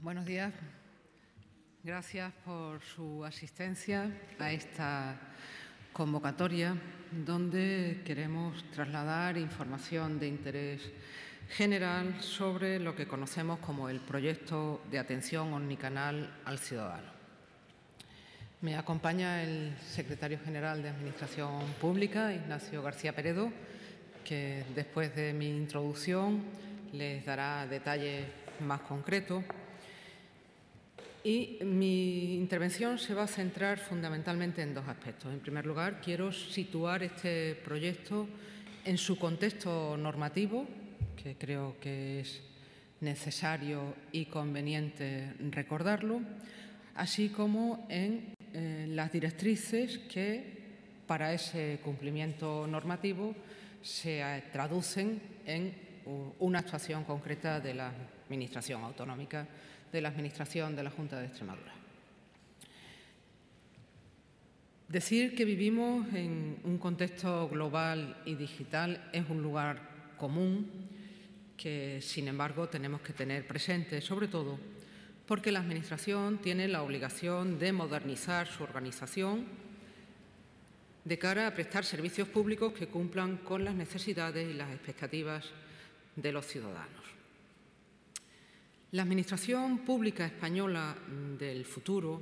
Buenos días. Gracias por su asistencia a esta convocatoria, donde queremos trasladar información de interés general sobre lo que conocemos como el proyecto de atención omnicanal al ciudadano. Me acompaña el secretario general de Administración Pública, Ignacio García Peredo, que después de mi introducción les dará detalles más concretos. Y mi intervención se va a centrar fundamentalmente en dos aspectos. En primer lugar, quiero situar este proyecto en su contexto normativo, que creo que es necesario y conveniente recordarlo, así como en las directrices que para ese cumplimiento normativo se traducen en una actuación concreta de la Administración autonómica, de la Administración de la Junta de Extremadura. Decir que vivimos en un contexto global y digital es un lugar común que, sin embargo, tenemos que tener presente, sobre todo porque la Administración tiene la obligación de modernizar su organización de cara a prestar servicios públicos que cumplan con las necesidades y las expectativas de los ciudadanos. La Administración pública española del futuro,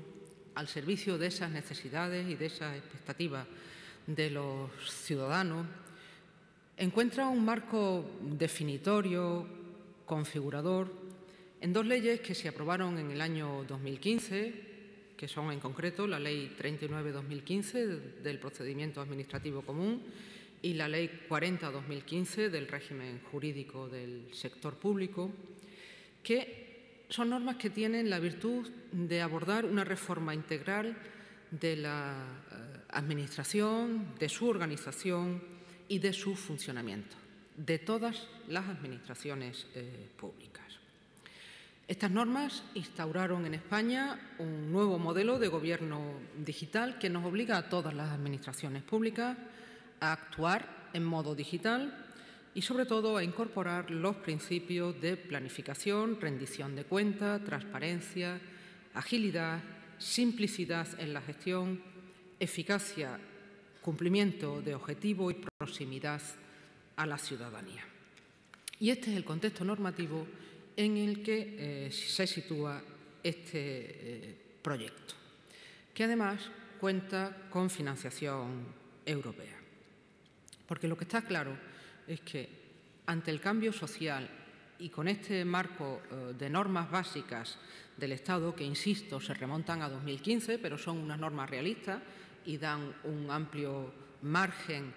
al servicio de esas necesidades y de esas expectativas de los ciudadanos, encuentra un marco definitorio, configurador, en dos leyes que se aprobaron en el año 2015, que son en concreto la Ley 39/2015 del Procedimiento Administrativo Común y la Ley 40/2015 del Régimen Jurídico del Sector Público, que son normas que tienen la virtud de abordar una reforma integral de la Administración, de su organización y de su funcionamiento, de todas las administraciones públicas. Estas normas instauraron en España un nuevo modelo de gobierno digital que nos obliga a todas las administraciones públicas a actuar en modo digital y, sobre todo, a incorporar los principios de planificación, rendición de cuentas, transparencia, agilidad, simplicidad en la gestión, eficacia, cumplimiento de objetivos y proximidad a la ciudadanía. Y este es el contexto normativo en el que se sitúa este proyecto, que además cuenta con financiación europea. Porque lo que está claro es que ante el cambio social y con este marco de normas básicas del Estado, que, insisto, se remontan a 2015, pero son unas normas realistas y dan un amplio margen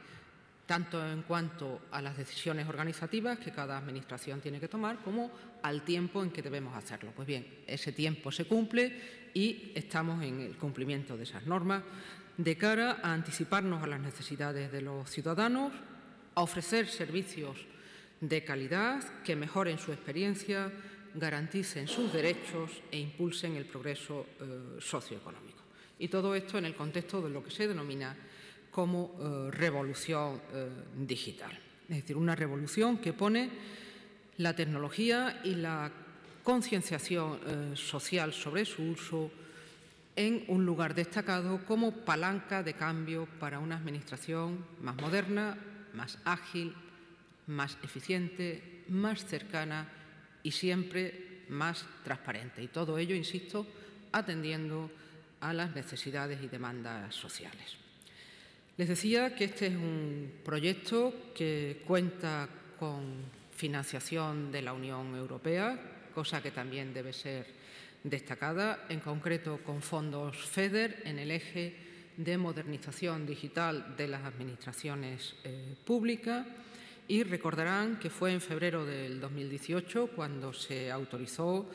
tanto en cuanto a las decisiones organizativas que cada administración tiene que tomar como al tiempo en que debemos hacerlo. Pues bien, ese tiempo se cumple y estamos en el cumplimiento de esas normas de cara a anticiparnos a las necesidades de los ciudadanos, a ofrecer servicios de calidad que mejoren su experiencia, garanticen sus derechos e impulsen el progreso socioeconómico. Y todo esto en el contexto de lo que se denomina como revolución digital. Es decir, una revolución que pone la tecnología y la concienciación social sobre su uso en un lugar destacado como palanca de cambio para una administración más moderna, más ágil, más eficiente, más cercana y siempre más transparente. Y todo ello, insisto, atendiendo a las necesidades y demandas sociales. Les decía que este es un proyecto que cuenta con financiación de la Unión Europea, cosa que también debe ser destacada, en concreto con fondos FEDER en el eje de modernización digital de las administraciones públicas. Y recordarán que fue en febrero del 2018 cuando se autorizó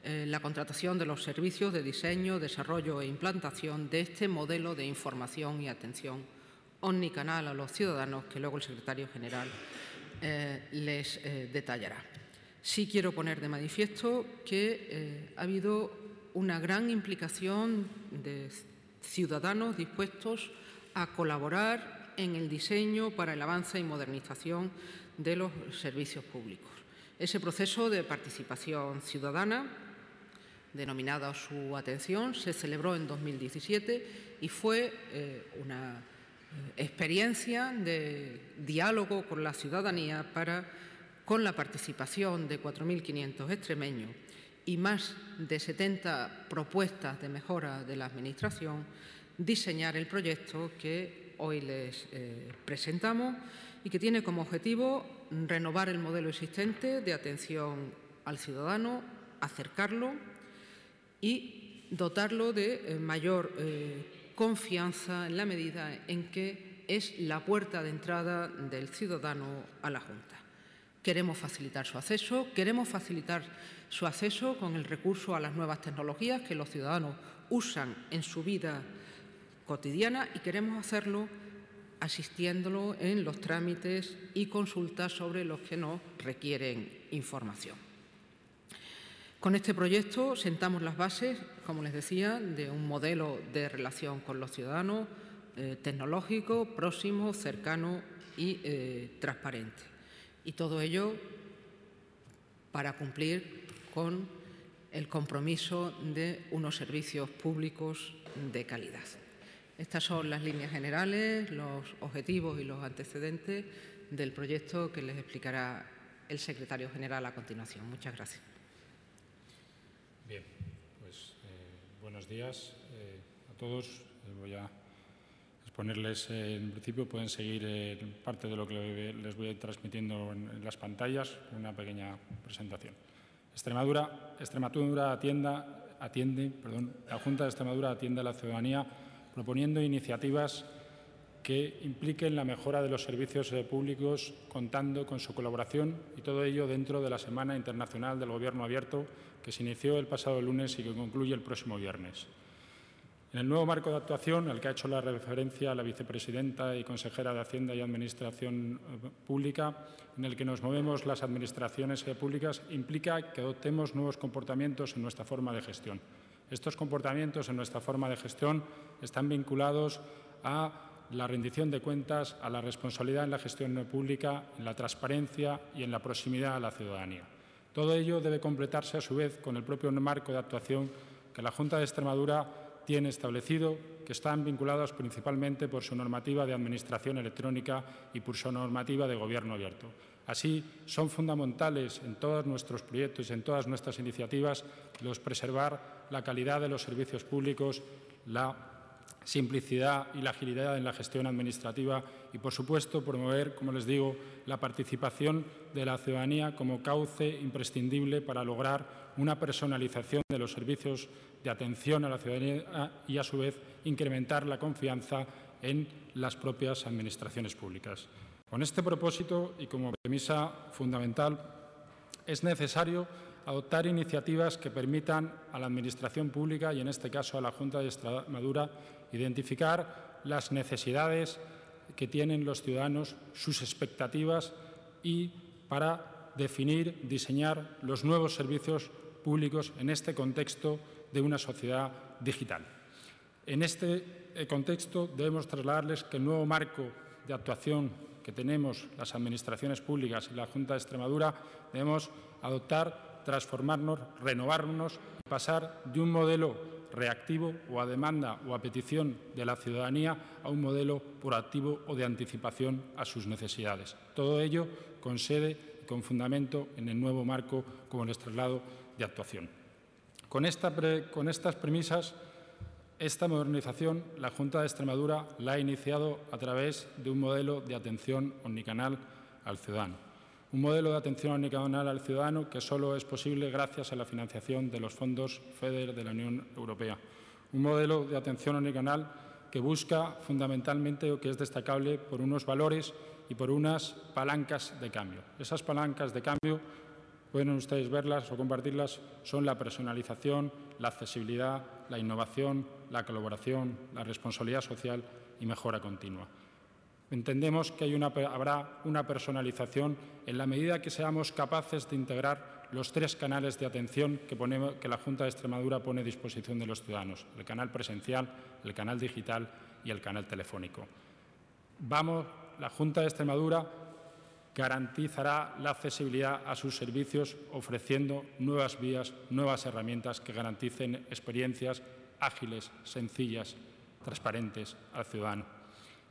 la contratación de los servicios de diseño, desarrollo e implantación de este modelo de información y atención omnicanal a los ciudadanos, que luego el secretario general les detallará. Sí quiero poner de manifiesto que ha habido una gran implicación de ciudadanos dispuestos a colaborar en el diseño para el avance y modernización de los servicios públicos. Ese proceso de participación ciudadana denominada Su Atención, se celebró en 2017 y fue una experiencia de diálogo con la ciudadanía con la participación de 4.500 extremeños y más de 70 propuestas de mejora de la Administración, diseñar el proyecto que hoy les presentamos y que tiene como objetivo renovar el modelo existente de atención al ciudadano, acercarlo y dotarlo de mayor confianza en la medida en que es la puerta de entrada del ciudadano a la Junta. Queremos facilitar su acceso con el recurso a las nuevas tecnologías que los ciudadanos usan en su vida cotidiana y queremos hacerlo asistiéndolo en los trámites y consultas sobre los que nos requieren información. Con este proyecto sentamos las bases, como les decía, de un modelo de relación con los ciudadanos tecnológico, próximo, cercano y transparente. Y todo ello para cumplir con el compromiso de unos servicios públicos de calidad. Estas son las líneas generales, los objetivos y los antecedentes del proyecto que les explicará el secretario general a continuación. Muchas gracias. Bien, pues buenos días a todos. Voy a exponerles, en principio pueden seguir parte de lo que les voy a ir transmitiendo en las pantallas, una pequeña presentación. La Junta de Extremadura atiende a la ciudadanía proponiendo iniciativas que impliquen la mejora de los servicios públicos, contando con su colaboración y todo ello dentro de la Semana Internacional del Gobierno Abierto, que se inició el pasado lunes y que concluye el próximo viernes. En el nuevo marco de actuación, al que ha hecho la referencia la vicepresidenta y consejera de Hacienda y Administración Pública, en el que nos movemos las administraciones públicas, implica que adoptemos nuevos comportamientos en nuestra forma de gestión. Estos comportamientos en nuestra forma de gestión están vinculados a la rendición de cuentas, a la responsabilidad en la gestión pública, en la transparencia y en la proximidad a la ciudadanía. Todo ello debe completarse, a su vez, con el propio marco de actuación que la Junta de Extremadura tiene establecido, que están vinculados principalmente por su normativa de administración electrónica y por su normativa de gobierno abierto. Así, son fundamentales en todos nuestros proyectos y en todas nuestras iniciativas los preservar la calidad de los servicios públicos, la simplicidad y la agilidad en la gestión administrativa y, por supuesto, promover, como les digo, la participación de la ciudadanía como cauce imprescindible para lograr una personalización de los servicios de atención a la ciudadanía y, a su vez, incrementar la confianza en las propias administraciones públicas. Con este propósito y como premisa fundamental, es necesario adoptar iniciativas que permitan a la Administración pública y, en este caso, a la Junta de Extremadura, identificar las necesidades que tienen los ciudadanos, sus expectativas y para definir, diseñar los nuevos servicios públicos en este contexto de una sociedad digital. En este contexto debemos trasladarles que el nuevo marco de actuación que tenemos las administraciones públicas y la Junta de Extremadura debemos adoptar, transformarnos, renovarnos y pasar de un modelo reactivo o a demanda o a petición de la ciudadanía a un modelo proactivo o de anticipación a sus necesidades. Todo ello con sede y con fundamento en el nuevo marco como les traslado de actuación. Con estas premisas, esta modernización la Junta de Extremadura la ha iniciado a través de un modelo de atención omnicanal al ciudadano. Un modelo de atención omnicanal al ciudadano que solo es posible gracias a la financiación de los fondos FEDER de la Unión Europea. Un modelo de atención omnicanal que busca fundamentalmente o que es destacable por unos valores y por unas palancas de cambio. Esas palancas de cambio, pueden ustedes verlas o compartirlas, son la personalización, la accesibilidad, la innovación, la colaboración, la responsabilidad social y mejora continua. Entendemos que habrá una personalización en la medida que seamos capaces de integrar los tres canales de atención que la Junta de Extremadura pone a disposición de los ciudadanos: el canal presencial, el canal digital y el canal telefónico. La Junta de Extremadura garantizará la accesibilidad a sus servicios ofreciendo nuevas vías, nuevas herramientas que garanticen experiencias ágiles, sencillas, transparentes al ciudadano.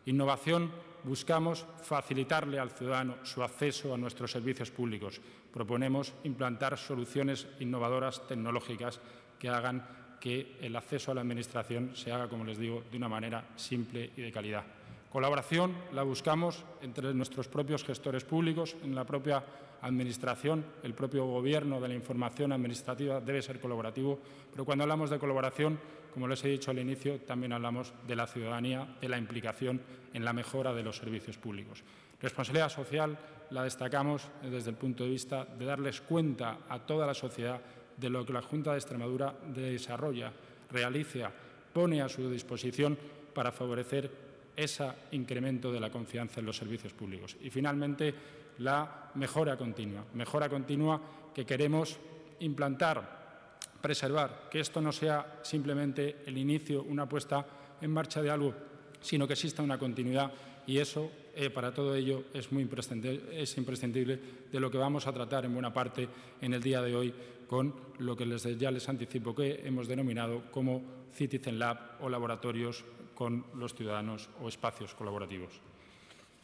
Innovación, buscamos facilitarle al ciudadano su acceso a nuestros servicios públicos. Proponemos implantar soluciones innovadoras tecnológicas que hagan que el acceso a la Administración se haga, como les digo, de una manera simple y de calidad. Colaboración la buscamos entre nuestros propios gestores públicos, en la propia Administración, el propio Gobierno de la información administrativa debe ser colaborativo, pero cuando hablamos de colaboración, como les he dicho al inicio, también hablamos de la ciudadanía, de la implicación en la mejora de los servicios públicos. Responsabilidad social la destacamos desde el punto de vista de darles cuenta a toda la sociedad de lo que la Junta de Extremadura desarrolla, realiza, pone a su disposición para favorecer ese incremento de la confianza en los servicios públicos. Y, finalmente, la mejora continua que queremos implantar, preservar, que esto no sea simplemente el inicio, una puesta en marcha de algo, sino que exista una continuidad y eso, para todo ello, es imprescindible de lo que vamos a tratar en buena parte en el día de hoy con lo que ya les anticipo que hemos denominado como Citizen Lab o laboratorios con los ciudadanos o espacios colaborativos.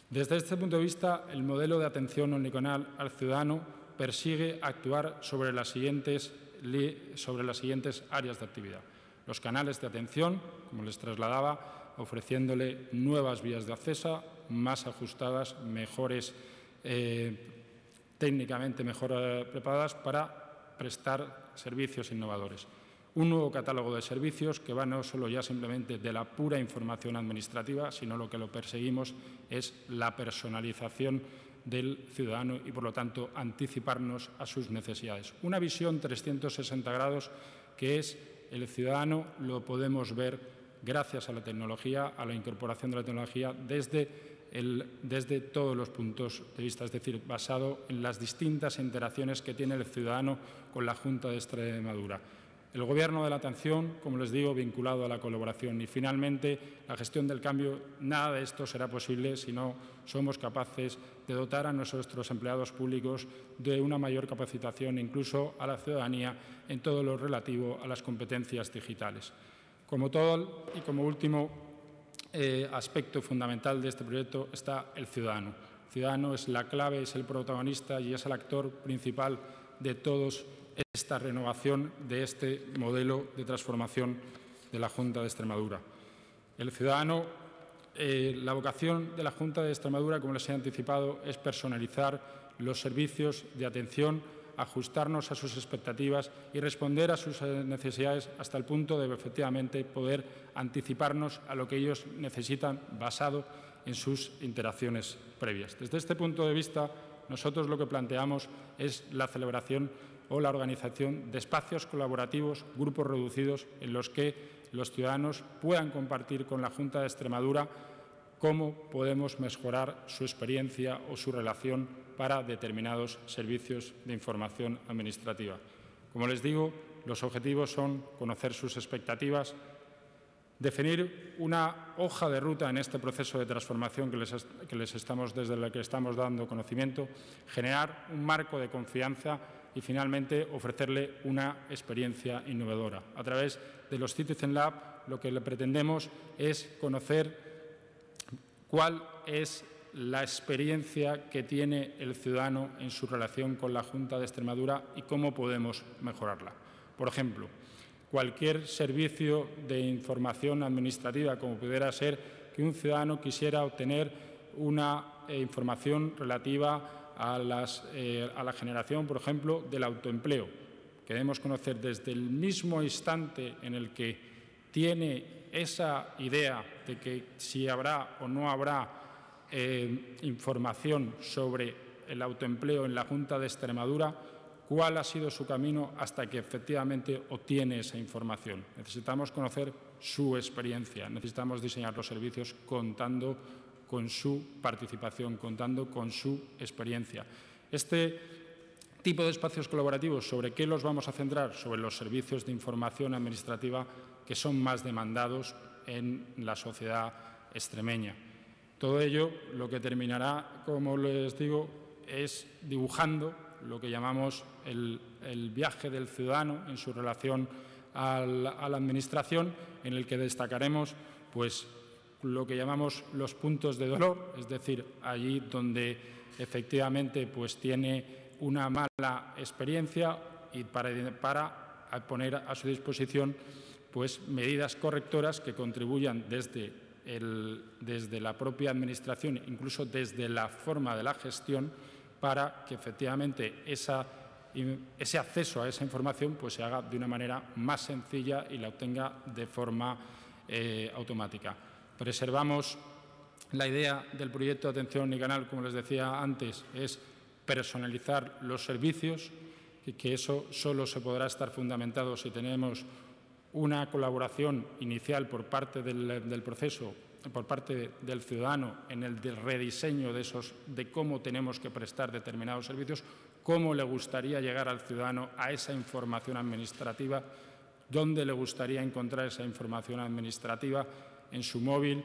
Desde este punto de vista, el modelo de atención omnicanal al ciudadano persigue actuar sobre las siguientes áreas de actividad. Los canales de atención, como les trasladaba, ofreciéndole nuevas vías de acceso, más ajustadas, mejores, técnicamente mejor preparadas para prestar servicios innovadores. Un nuevo catálogo de servicios que va no solo ya simplemente de la pura información administrativa, sino lo que lo perseguimos es la personalización del ciudadano y, por lo tanto, anticiparnos a sus necesidades. Una visión 360 grados que es el ciudadano, lo podemos ver gracias a la tecnología, a la incorporación de la tecnología desde todos los puntos de vista, es decir, basado en las distintas interacciones que tiene el ciudadano con la Junta de Extremadura. El Gobierno de la atención, como les digo, vinculado a la colaboración. Y, finalmente, la gestión del cambio. Nada de esto será posible si no somos capaces de dotar a nuestros empleados públicos de una mayor capacitación, incluso a la ciudadanía, en todo lo relativo a las competencias digitales. Como todo y como último aspecto fundamental de este proyecto está el ciudadano. El ciudadano es la clave, es el protagonista y es el actor principal de todos esta renovación de este modelo de transformación de la Junta de Extremadura. El ciudadano, la vocación de la Junta de Extremadura, como les he anticipado, es personalizar los servicios de atención, ajustarnos a sus expectativas y responder a sus necesidades hasta el punto de, efectivamente, poder anticiparnos a lo que ellos necesitan basado en sus interacciones previas. Desde este punto de vista, nosotros lo que planteamos es la celebración o la organización de espacios colaborativos, grupos reducidos, en los que los ciudadanos puedan compartir con la Junta de Extremadura cómo podemos mejorar su experiencia o su relación para determinados servicios de información administrativa. Como les digo, los objetivos son conocer sus expectativas, definir una hoja de ruta en este proceso de transformación desde la que estamos dando conocimiento, generar un marco de confianza y, finalmente, ofrecerle una experiencia innovadora. A través de los Citizen Lab, lo que le pretendemos es conocer cuál es la experiencia que tiene el ciudadano en su relación con la Junta de Extremadura y cómo podemos mejorarla. Por ejemplo, cualquier servicio de información administrativa, como pudiera ser que un ciudadano quisiera obtener una información relativa a la generación, por ejemplo, del autoempleo. Queremos conocer desde el mismo instante en el que tiene esa idea de que si habrá o no habrá información sobre el autoempleo en la Junta de Extremadura, cuál ha sido su camino hasta que efectivamente obtiene esa información. Necesitamos conocer su experiencia, necesitamos diseñar los servicios contando con su participación, contando con su experiencia. Este tipo de espacios colaborativos, ¿sobre qué los vamos a centrar? Sobre los servicios de información administrativa que son más demandados en la sociedad extremeña. Todo ello lo que terminará, como les digo, es dibujando lo que llamamos el viaje del ciudadano en su relación a la Administración, en el que destacaremos pues, lo que llamamos los puntos de dolor, es decir, allí donde efectivamente pues, tiene una mala experiencia y para poner a su disposición pues, medidas correctoras que contribuyan desde la propia Administración, incluso desde la forma de la gestión, para que efectivamente ese acceso a esa información pues, se haga de una manera más sencilla y la obtenga de forma automática. Preservamos la idea del proyecto de atención omnicanal, como les decía antes, es personalizar los servicios y que eso solo se podrá estar fundamentado si tenemos una colaboración inicial por parte del proceso, por parte del ciudadano en el del rediseño de cómo tenemos que prestar determinados servicios, cómo le gustaría llegar al ciudadano a esa información administrativa, dónde le gustaría encontrar esa información administrativa, en su móvil,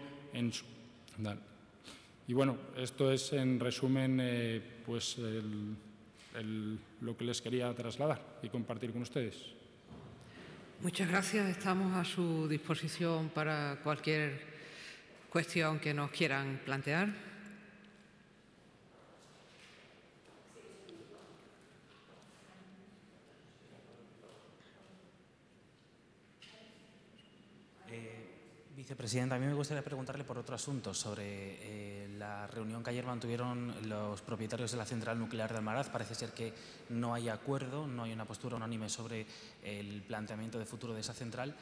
Y bueno, esto es en resumen pues lo que les quería trasladar y compartir con ustedes. Muchas gracias. Estamos a su disposición para cualquier cuestión que nos quieran plantear. Vicepresidenta, a mí me gustaría preguntarle por otro asunto sobre la reunión que ayer mantuvieron los propietarios de la central nuclear de Almaraz. Parece ser que no hay acuerdo, no hay una postura unánime sobre el planteamiento de futuro de esa central.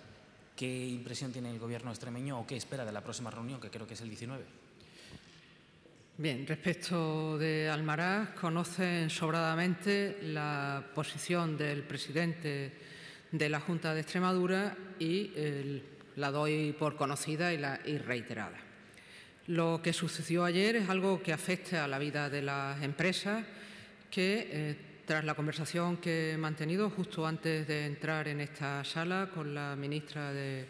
¿Qué impresión tiene el Gobierno extremeño o qué espera de la próxima reunión, que creo que es el 19? Bien, respecto de Almaraz, conocen sobradamente la posición del presidente de la Junta de Extremadura y la doy por conocida y reiterada. Lo que sucedió ayer es algo que afecta a la vida de las empresas que, tras la conversación que he mantenido justo antes de entrar en esta sala con la ministra de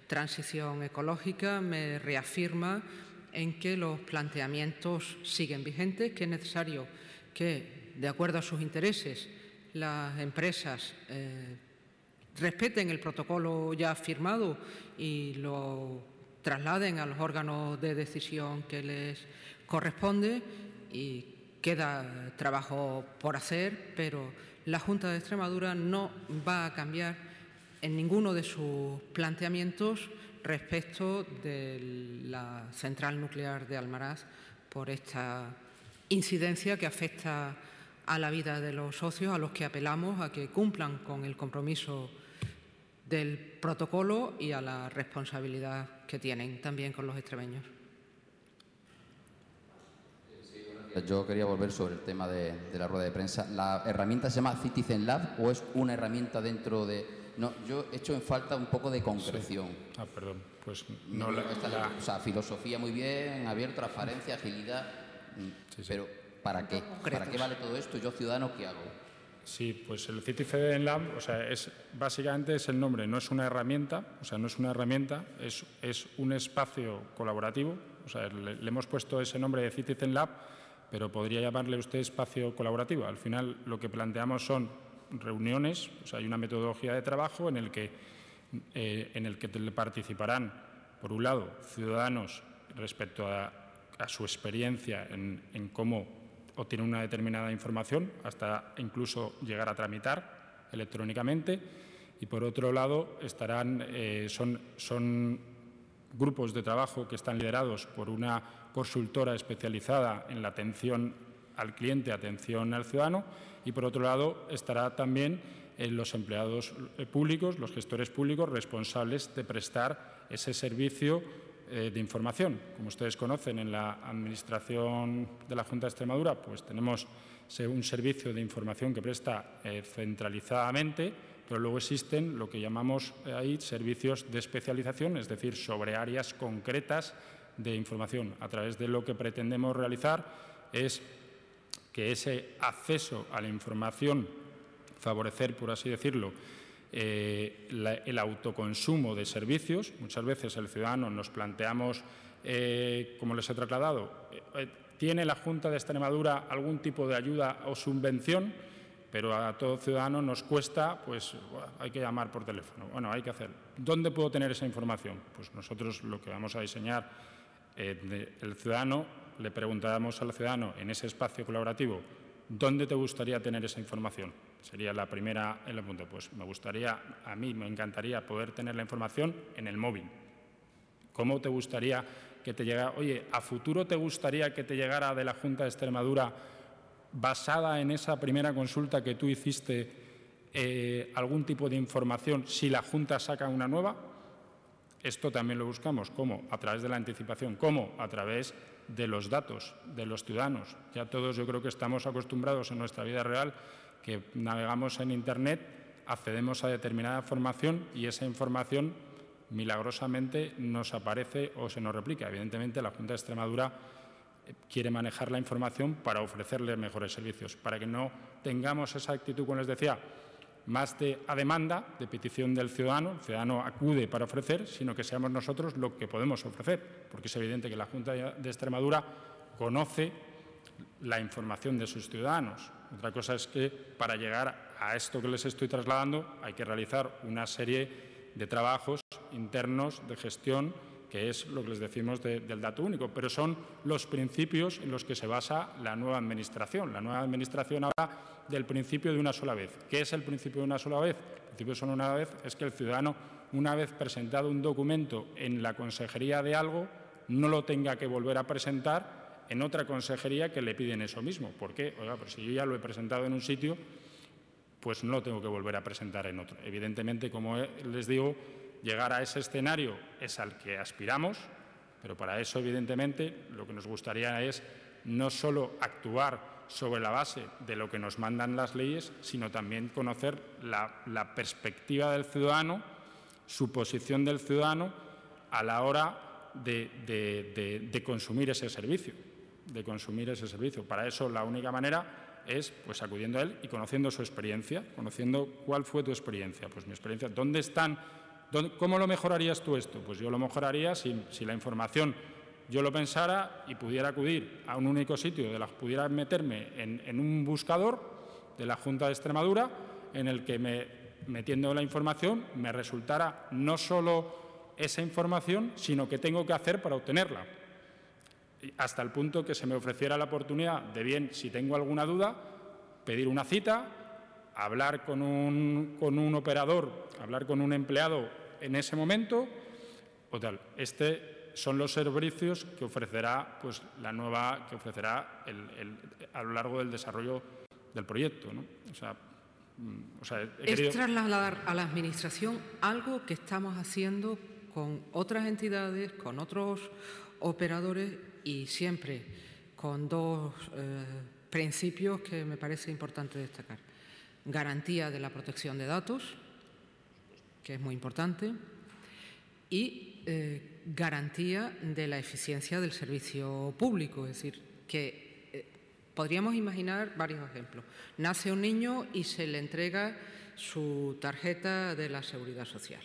Transición Ecológica, me reafirma en que los planteamientos siguen vigentes, que es necesario que, de acuerdo a sus intereses, las empresas respeten el protocolo ya firmado y lo trasladen a los órganos de decisión que les corresponde, y queda trabajo por hacer, pero la Junta de Extremadura no va a cambiar en ninguno de sus planteamientos respecto de la central nuclear de Almaraz por esta incidencia que afecta a la vida de los socios, a los que apelamos a que cumplan con el compromiso del protocolo y a la responsabilidad que tienen también con los extremeños. Yo quería volver sobre el tema de la rueda de prensa. ¿La herramienta se llama Citizen Lab o es una herramienta dentro de...? No, yo he hecho en falta un poco de concreción. Sí. Perdón. Pues no o sea, filosofía muy bien, abierto, transparencia, agilidad. Sí. Pero ¿para qué? ¿Para qué vale todo esto? Yo, ciudadano, ¿qué hago? Sí, pues el Citizen Lab, o sea, básicamente es el nombre, no es una herramienta, es un espacio colaborativo. O sea, le hemos puesto ese nombre de Citizen Lab, pero podría llamarle usted espacio colaborativo. Al final, lo que planteamos son reuniones, o sea, hay una metodología de trabajo en el que participarán, por un lado, ciudadanos respecto a su experiencia en cómo obtienen una determinada información, hasta incluso llegar a tramitar electrónicamente, y por otro lado son grupos de trabajo que están liderados por una consultora especializada en la atención al cliente, atención al ciudadano, y por otro lado estará también los empleados públicos, los gestores públicos responsables de prestar ese servicio de información. Como ustedes conocen, en la Administración de la Junta de Extremadura pues tenemos un servicio de información que presta centralizadamente, pero luego existen lo que llamamos ahí servicios de especialización, es decir, sobre áreas concretas de información. A través de lo que pretendemos realizar es que ese acceso a la información, favorecer, por así decirlo, el autoconsumo de servicios. Muchas veces el ciudadano nos planteamos como les he trasladado, ¿tiene la Junta de Extremadura algún tipo de ayuda o subvención? Pero a todo ciudadano nos cuesta, pues hay que llamar por teléfono. Bueno, hay que hacer. ¿Dónde puedo tener esa información? Pues nosotros lo que vamos a diseñar, el ciudadano, le preguntamos al ciudadano en ese espacio colaborativo, ¿dónde te gustaría tener esa información? Sería la primera en el punto. Pues a mí me encantaría poder tener la información en el móvil. ¿Cómo te gustaría que te llegara? Oye, ¿a futuro te gustaría que te llegara de la Junta de Extremadura, basada en esa primera consulta que tú hiciste, algún tipo de información si la Junta saca una nueva? Esto también lo buscamos. ¿Cómo? A través de la anticipación. ¿Cómo? A través de los datos de los ciudadanos. Ya todos yo creo que estamos acostumbrados en nuestra vida real que navegamos en Internet, accedemos a determinada información y esa información milagrosamente nos aparece o se nos replica. Evidentemente, la Junta de Extremadura quiere manejar la información para ofrecerle mejores servicios, para que no tengamos esa actitud, como les decía, más a demanda, de petición del ciudadano. El ciudadano acude para ofrecer, sino que seamos nosotros lo que podemos ofrecer, porque es evidente que la Junta de Extremadura conoce la información de sus ciudadanos. Otra cosa es que para llegar a esto que les estoy trasladando hay que realizar una serie de trabajos internos de gestión, que es lo que les decimos del dato único, pero son los principios en los que se basa la nueva Administración. La nueva Administración habla del principio de una sola vez. ¿Qué es el principio de una sola vez? El principio de una vez es que el ciudadano, una vez presentado un documento en la consejería de algo, no lo tenga que volver a presentar en otra consejería que le piden eso mismo. ¿Por qué? Oiga, pero si yo ya lo he presentado en un sitio, pues no lo tengo que volver a presentar en otro. Evidentemente, como les digo, llegar a ese escenario es al que aspiramos, pero para eso, evidentemente, lo que nos gustaría es no solo actuar sobre la base de lo que nos mandan las leyes, sino también conocer la perspectiva del ciudadano, su posición del ciudadano a la hora de consumir ese servicio. Para eso, la única manera es pues acudiendo a él y conociendo su experiencia, conociendo cuál fue tu experiencia. Pues mi experiencia, ¿cómo lo mejorarías tú esto? Pues yo lo mejoraría si la información yo lo pensara y pudiera acudir a un único sitio, pudiera meterme en un buscador de la Junta de Extremadura en el que metiendo la información me resultara no solo esa información, sino qué tengo que hacer para obtenerla. Hasta el punto que se me ofreciera la oportunidad de, bien, si tengo alguna duda, pedir una cita, hablar con un operador, hablar con un empleado en ese momento o tal. Son los servicios que ofrecerá pues, la nueva, que ofrecerá a lo largo del desarrollo del proyecto, ¿no? Es trasladar a la Administración algo que estamos haciendo con otras entidades, con otros operadores y siempre con dos principios que me parece importante destacar. Garantía de la protección de datos, que es muy importante, y garantía de la eficiencia del servicio público. Es decir, que podríamos imaginar varios ejemplos. Nace un niño y se le entrega su tarjeta de la Seguridad Social.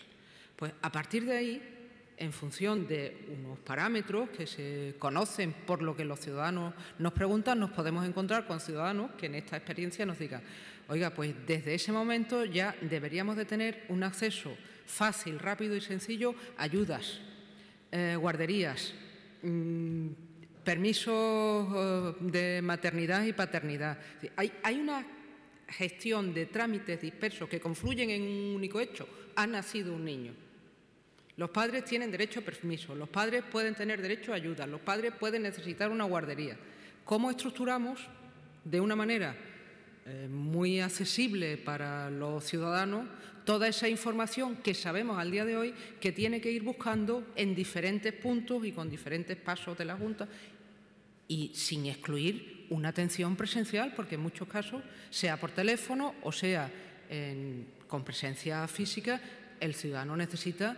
Pues a partir de ahí, en función de unos parámetros que se conocen por lo que los ciudadanos nos preguntan, nos podemos encontrar con ciudadanos que en esta experiencia nos digan: oiga, pues desde ese momento ya deberíamos de tener un acceso fácil, rápido y sencillo a ayudas, guarderías, permisos de maternidad y paternidad. Hay una gestión de trámites dispersos que confluyen en un único hecho. Ha nacido un niño. Los padres tienen derecho a permiso, los padres pueden tener derecho a ayuda, los padres pueden necesitar una guardería. ¿Cómo estructuramos de una manera muy accesible para los ciudadanos toda esa información que sabemos al día de hoy que tiene que ir buscando en diferentes puntos y con diferentes pasos de la Junta, y sin excluir una atención presencial, porque en muchos casos, sea por teléfono o sea con presencia física, el ciudadano necesita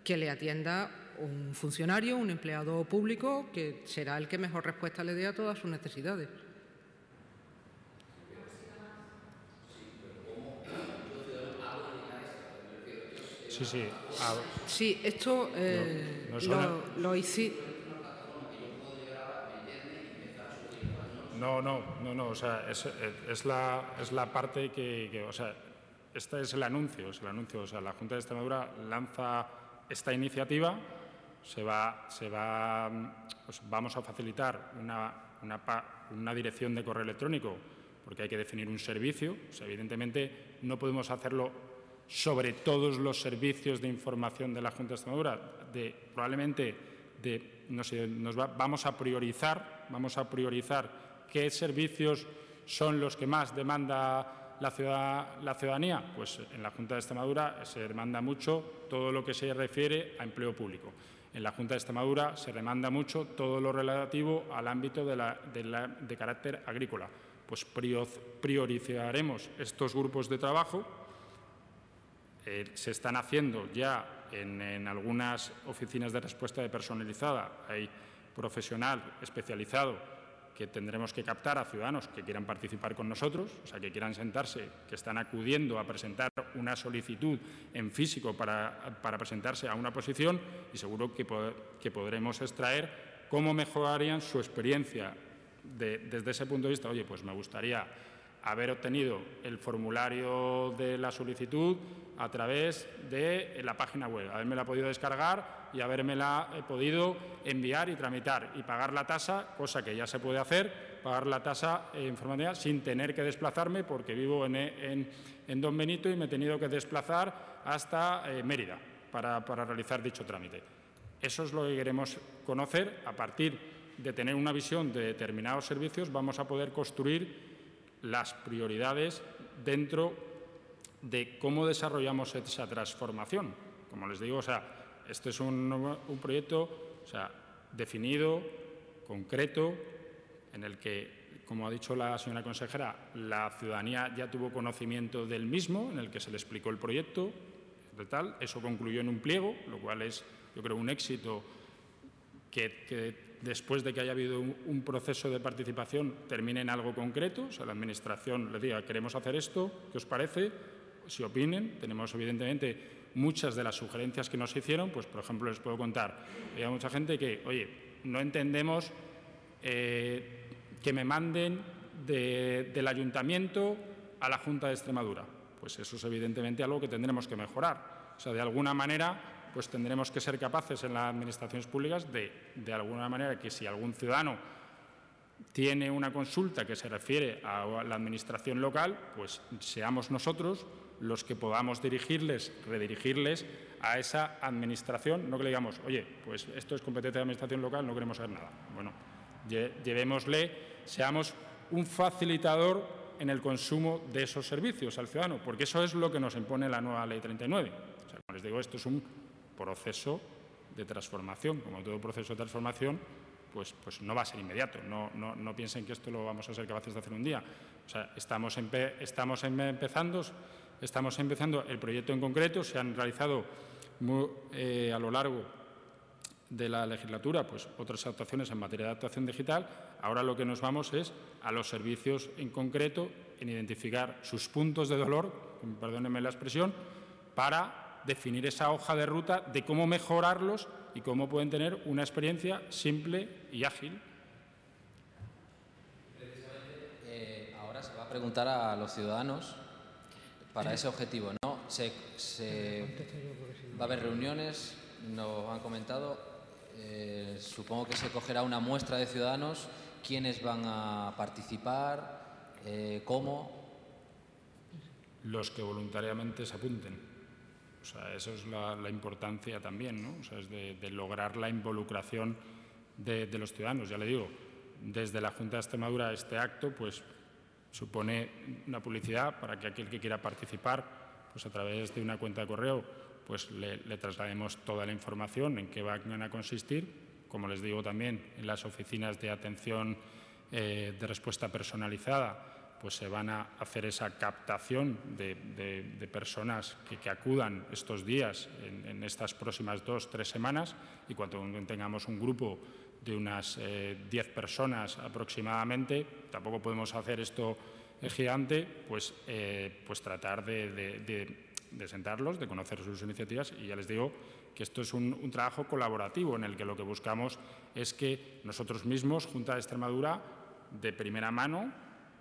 que le atienda un funcionario, un empleado público, que será el que mejor respuesta le dé a todas sus necesidades. Sí. Sí, esto lo hice. No. O sea, es la parte que o sea, este es el anuncio. O sea, la Junta de Extremadura lanza esta iniciativa. Vamos a facilitar una dirección de correo electrónico porque hay que definir un servicio. O sea, evidentemente no podemos hacerlo sobre todos los servicios de información de la Junta de Extremadura. Probablemente vamos a priorizar qué servicios son los que más demanda la ciudadanía. Pues en la Junta de Extremadura se demanda mucho todo lo que se refiere a empleo público. En la Junta de Extremadura se demanda mucho todo lo relativo al ámbito de carácter agrícola. Pues priorizaremos estos grupos de trabajo. Se están haciendo ya en algunas oficinas de respuesta personalizada. Hay profesional especializado que tendremos que captar a ciudadanos que quieran participar con nosotros, o sea, que quieran sentarse, que están acudiendo a presentar una solicitud en físico para presentarse a una posición, y seguro que podremos extraer cómo mejorarían su experiencia desde ese punto de vista. Oye, pues me gustaría haber obtenido el formulario de la solicitud a través de la página web, habérmela podido descargar y habérmela podido enviar y tramitar y pagar la tasa, cosa que ya se puede hacer, pagar la tasa informativa sin tener que desplazarme, porque vivo en Don Benito y me he tenido que desplazar hasta Mérida para realizar dicho trámite. Eso es lo que queremos conocer. A partir de tener una visión de determinados servicios, vamos a poder construir las prioridades dentro de cómo desarrollamos esa transformación. Como les digo, o sea, este es un proyecto, o sea, definido, concreto, en el que, como ha dicho la señora consejera, la ciudadanía ya tuvo conocimiento del mismo, en el que se le explicó el proyecto, de tal. Eso concluyó en un pliego, lo cual es, yo creo, un éxito que después de que haya habido un proceso de participación termine en algo concreto. O sea, la Administración le diga, queremos hacer esto, ¿qué os parece? Si opinen. Tenemos, evidentemente, muchas de las sugerencias que nos hicieron. Pues, por ejemplo, les puedo contar, hay mucha gente que, oye, no entendemos que me manden del Ayuntamiento a la Junta de Extremadura. Pues eso es, evidentemente, algo que tendremos que mejorar. O sea, de alguna manera, pues tendremos que ser capaces en las administraciones públicas de alguna manera, que si algún ciudadano tiene una consulta que se refiere a la administración local, pues seamos nosotros los que podamos redirigirles a esa administración, no que le digamos, oye, pues esto es competencia de administración local, no queremos saber nada. Bueno, llevémosle, seamos un facilitador en el consumo de esos servicios al ciudadano, porque eso es lo que nos impone la nueva Ley 39. O sea, como les digo, esto es un proceso de transformación. Como todo proceso de transformación, pues no va a ser inmediato. No piensen que esto lo vamos a ser capaces de hacer un día. O sea, estamos empezando el proyecto en concreto. Se han realizado a lo largo de la legislatura pues otras actuaciones en materia de actuación digital. Ahora lo que nos vamos es a los servicios en concreto, en identificar sus puntos de dolor, perdónenme la expresión, para definir esa hoja de ruta de cómo mejorarlos y cómo pueden tener una experiencia simple y ágil. Precisamente, ahora se va a preguntar a los ciudadanos para ese objetivo, ¿no? Va a haber reuniones, nos han comentado, supongo que se cogerá una muestra de ciudadanos. ¿Quiénes van a participar? ¿Cómo? Los que voluntariamente se apunten. O sea, eso es la importancia también, ¿no? O sea, es de lograr la involucración de los ciudadanos. Ya le digo, desde la Junta de Extremadura este acto pues supone una publicidad para que aquel que quiera participar, pues a través de una cuenta de correo, pues le traslademos toda la información en qué van a consistir. Como les digo también, en las oficinas de atención de respuesta personalizada, pues se van a hacer esa captación de personas que acudan estos días en estas próximas 2 o 3 semanas, y cuando tengamos un grupo de unas 10 personas aproximadamente, tampoco podemos hacer esto gigante, pues tratar de sentarlos, de conocer sus iniciativas. Y ya les digo que esto es un trabajo colaborativo en el que lo que buscamos es que nosotros mismos, Junta de Extremadura, de primera mano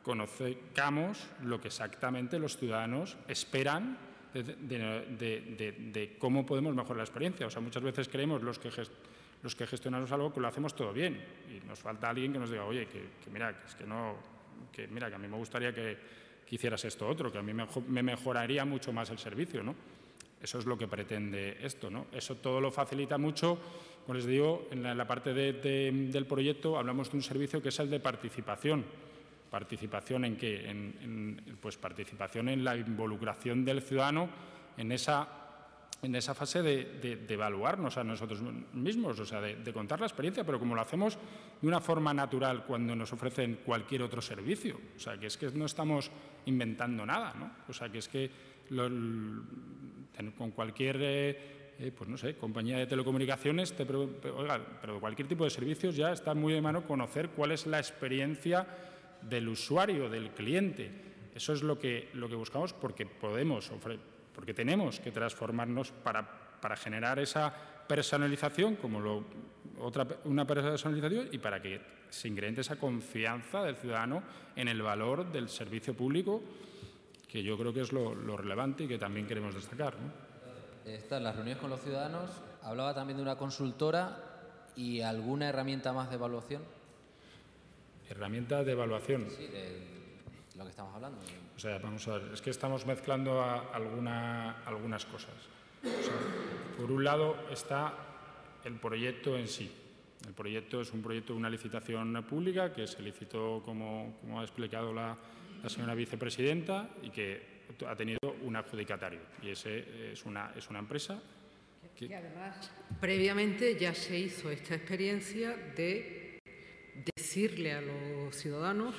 conozcamos lo que exactamente los ciudadanos esperan de cómo podemos mejorar la experiencia. O sea, muchas veces creemos los que gestionamos algo que lo hacemos todo bien y nos falta alguien que nos diga, oye, que mira, que a mí me gustaría que hicieras esto otro, que a mí me mejoraría mucho más el servicio, ¿no? Eso es lo que pretende esto, ¿no? Eso todo lo facilita mucho. Como les digo, en la parte del proyecto hablamos de un servicio que es el de participación. ¿Participación en qué? Pues participación en la involucración del ciudadano en esa fase de evaluarnos a nosotros mismos, o sea, de contar la experiencia, pero como lo hacemos de una forma natural cuando nos ofrecen cualquier otro servicio. O sea, que es que no estamos inventando nada, ¿no? O sea, que es que con cualquier pues no sé, compañía de telecomunicaciones, oiga, pero cualquier tipo de servicios ya está muy de mano conocer cuál es la experiencia del usuario, del cliente. Eso es lo que buscamos porque porque tenemos que transformarnos para generar esa personalización una personalización y para que se incremente esa confianza del ciudadano en el valor del servicio público, que yo creo que es lo relevante y que también queremos destacar, ¿no? En las reuniones con los ciudadanos hablaba también de una consultora y alguna herramienta más de evaluación. ¿Herramienta de evaluación? Sí, de lo que estamos hablando. O sea, vamos a ver, es que estamos mezclando algunas cosas. O sea, por un lado está el proyecto en sí. El proyecto es un proyecto de una licitación pública que se licitó, como ha explicado la señora vicepresidenta, y que ha tenido un adjudicatario. Y ese es una empresa que además, previamente ya se hizo esta experiencia de decirle a los ciudadanos,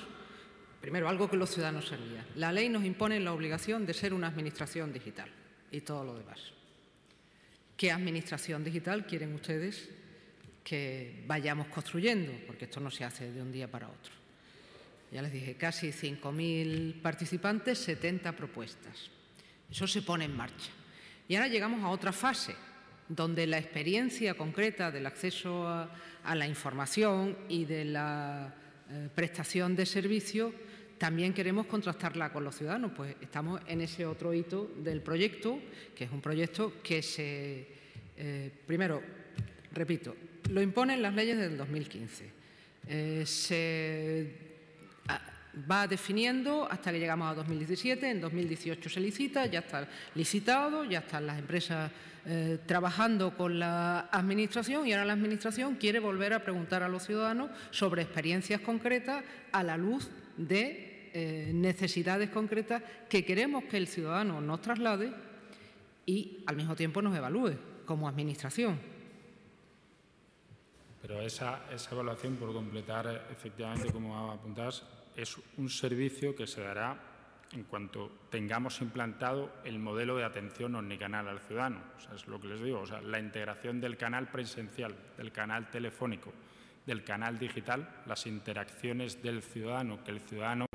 primero, algo que los ciudadanos sabían. La ley nos impone la obligación de ser una administración digital y todo lo demás. ¿Qué administración digital quieren ustedes que vayamos construyendo? Porque esto no se hace de un día para otro. Ya les dije, casi 5.000 participantes, 70 propuestas. Eso se pone en marcha. Y ahora llegamos a otra fase, donde la experiencia concreta del acceso a la información y de la prestación de servicio también queremos contrastarla con los ciudadanos. Pues estamos en ese otro hito del proyecto, que es un proyecto que primero, repito, lo imponen las leyes del 2015. Va definiendo hasta que llegamos a 2017, en 2018 se licita, ya está licitado, ya están las empresas trabajando con la Administración y ahora la Administración quiere volver a preguntar a los ciudadanos sobre experiencias concretas a la luz de necesidades concretas que queremos que el ciudadano nos traslade y al mismo tiempo nos evalúe como Administración. Pero esa evaluación, por completar, efectivamente, como apuntabas, es un servicio que se dará en cuanto tengamos implantado el modelo de atención omnicanal al ciudadano. O sea, es lo que les digo, o sea, la integración del canal presencial, del canal telefónico, del canal digital, las interacciones del ciudadano, que el ciudadano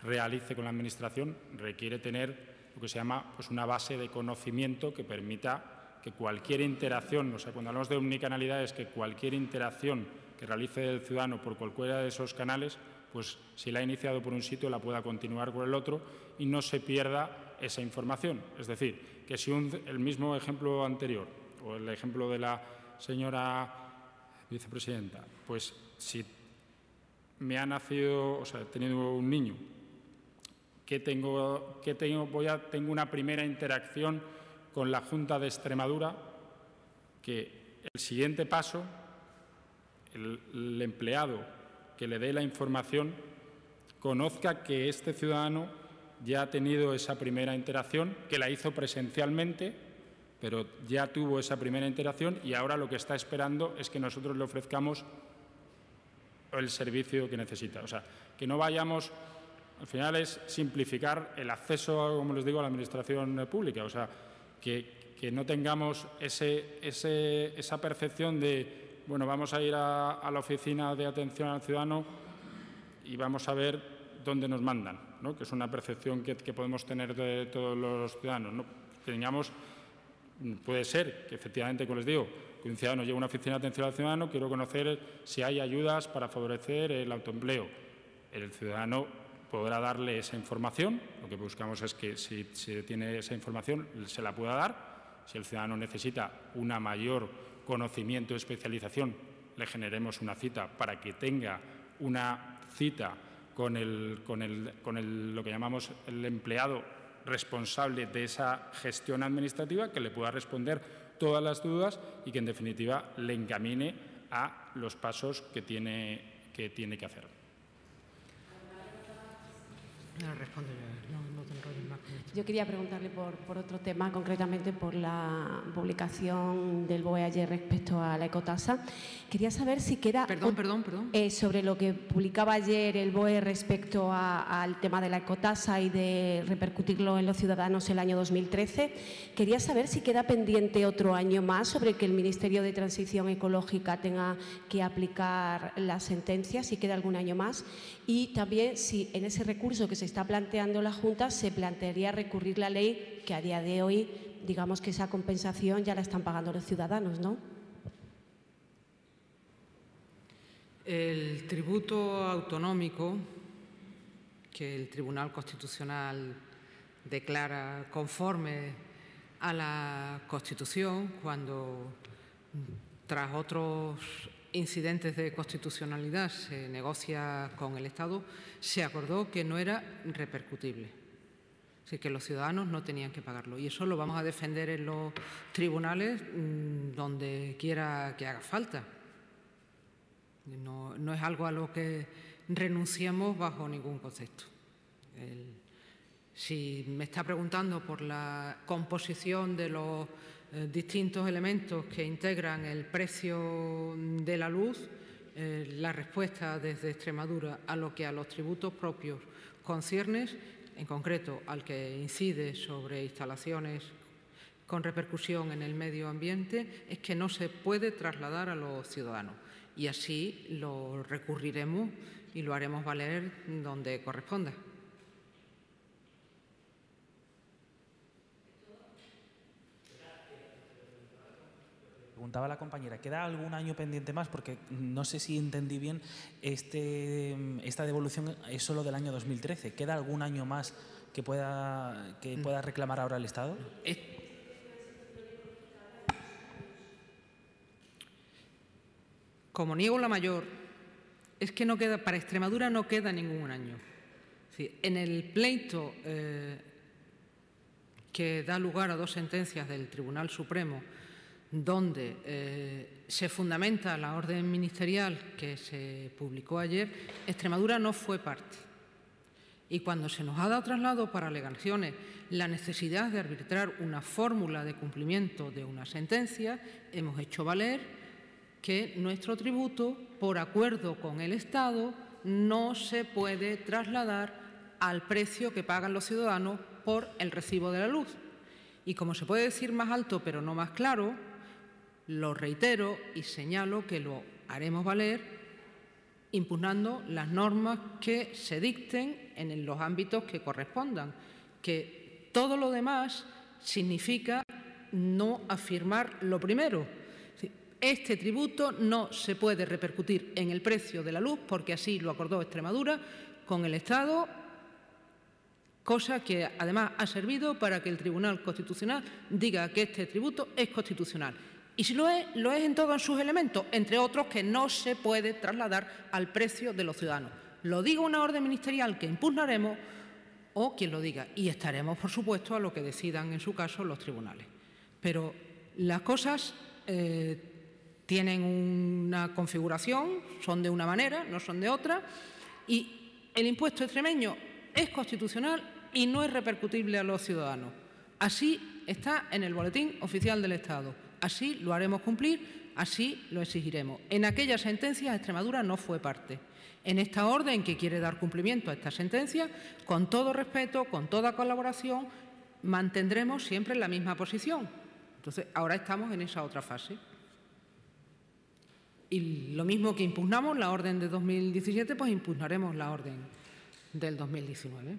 realice con la Administración, requiere tener lo que se llama pues, una base de conocimiento que permita que cualquier interacción, o sea, cuando hablamos de omnicanalidad es que cualquier interacción que realice el ciudadano por cualquiera de esos canales, pues si la ha iniciado por un sitio la pueda continuar por el otro y no se pierda esa información. Es decir, que si el mismo ejemplo anterior o el ejemplo de la señora vicepresidenta, pues si me ha nacido, o sea, he tenido un niño, tengo una primera interacción con la Junta de Extremadura, que el siguiente paso, el empleado que le dé la información conozca que este ciudadano ya ha tenido esa primera interacción, que la hizo presencialmente, pero ya tuvo esa primera interacción y ahora lo que está esperando es que nosotros le ofrezcamos el servicio que necesita. O sea, que no vayamos, al final es simplificar el acceso, como les digo, a la Administración pública. O sea, que no tengamos esa percepción de bueno, vamos a ir a la oficina de atención al ciudadano y vamos a ver dónde nos mandan, ¿no? Que es una percepción que podemos tener de todos los ciudadanos, ¿no? Puede ser que efectivamente, como les digo, que un ciudadano llegue a una oficina de atención al ciudadano, quiero conocer si hay ayudas para favorecer el autoempleo. el ciudadano podrá darle esa información. Lo que buscamos es que si tiene esa información se la pueda dar. Si el ciudadano necesita una mayor conocimiento o especialización, le generemos una cita para que tenga una cita con lo que llamamos el empleado responsable de esa gestión administrativa, que le pueda responder todas las dudas y que, en definitiva, le encamine a los pasos que tiene que hacer. Yo quería preguntarle por otro tema, concretamente por la publicación del BOE ayer respecto a la ecotasa. Quería saber si queda... Perdón. Sobre lo que publicaba ayer el BOE respecto al tema de la ecotasa y de repercutirlo en los ciudadanos el año 2013. Quería saber si queda pendiente otro año más sobre que el Ministerio de Transición Ecológica tenga que aplicar la sentencia, si queda algún año más. Y también si en ese recurso que se está planteando la Junta se plantearía recurrir la ley, que a día de hoy, digamos que esa compensación ya la están pagando los ciudadanos, ¿no? El tributo autonómico que el Tribunal Constitucional declara conforme a la Constitución, cuando tras otros incidentes de constitucionalidad se negocia con el Estado, se acordó que no era repercutible. Así que los ciudadanos no tenían que pagarlo. Y eso lo vamos a defender en los tribunales donde quiera que haga falta. No es algo a lo que renunciemos bajo ningún concepto. Si me está preguntando por la composición de los distintos elementos que integran el precio de la luz, la respuesta desde Extremadura a lo que a los tributos propios conciernes, en concreto al que incide sobre instalaciones con repercusión en el medio ambiente, es que no se puede trasladar a los ciudadanos. Y así lo recurriremos y lo haremos valer donde corresponda. Preguntaba la compañera, ¿queda algún año pendiente más? Porque no sé si entendí bien, esta devolución es solo del año 2013. ¿Queda algún año más que pueda reclamar ahora el Estado? Como niego la mayor, es que no queda, para Extremadura no queda ningún año. Sí, en el pleito que da lugar a dos sentencias del Tribunal Supremo, donde se fundamenta la orden ministerial que se publicó ayer, Extremadura no fue parte. Y cuando se nos ha dado traslado para alegaciones la necesidad de arbitrar una fórmula de cumplimiento de una sentencia, hemos hecho valer que nuestro tributo, por acuerdo con el Estado, no se puede trasladar al precio que pagan los ciudadanos por el recibo de la luz. Y como se puede decir más alto pero no más claro, lo reitero y señalo que lo haremos valer impugnando las normas que se dicten en los ámbitos que correspondan, que todo lo demás significa no afirmar lo primero. Este tributo no se puede repercutir en el precio de la luz porque así lo acordó Extremadura con el Estado, cosa que además ha servido para que el Tribunal Constitucional diga que este tributo es constitucional. Y si lo es en todos sus elementos, entre otros que no se puede trasladar al precio de los ciudadanos. Lo diga una orden ministerial que impugnaremos o quien lo diga. Y estaremos, por supuesto, a lo que decidan en su caso los tribunales. Pero las cosas tienen una configuración, son de una manera, no son de otra, y el impuesto extremeño es constitucional y no es repercutible a los ciudadanos. Así está en el Boletín Oficial del Estado. Así lo haremos cumplir, así lo exigiremos. En aquella sentencia Extremadura no fue parte. En esta orden que quiere dar cumplimiento a esta sentencia, con todo respeto, con toda colaboración, mantendremos siempre la misma posición. Entonces, ahora estamos en esa otra fase. Y lo mismo que impugnamos la orden de 2017, pues impugnaremos la orden del 2019.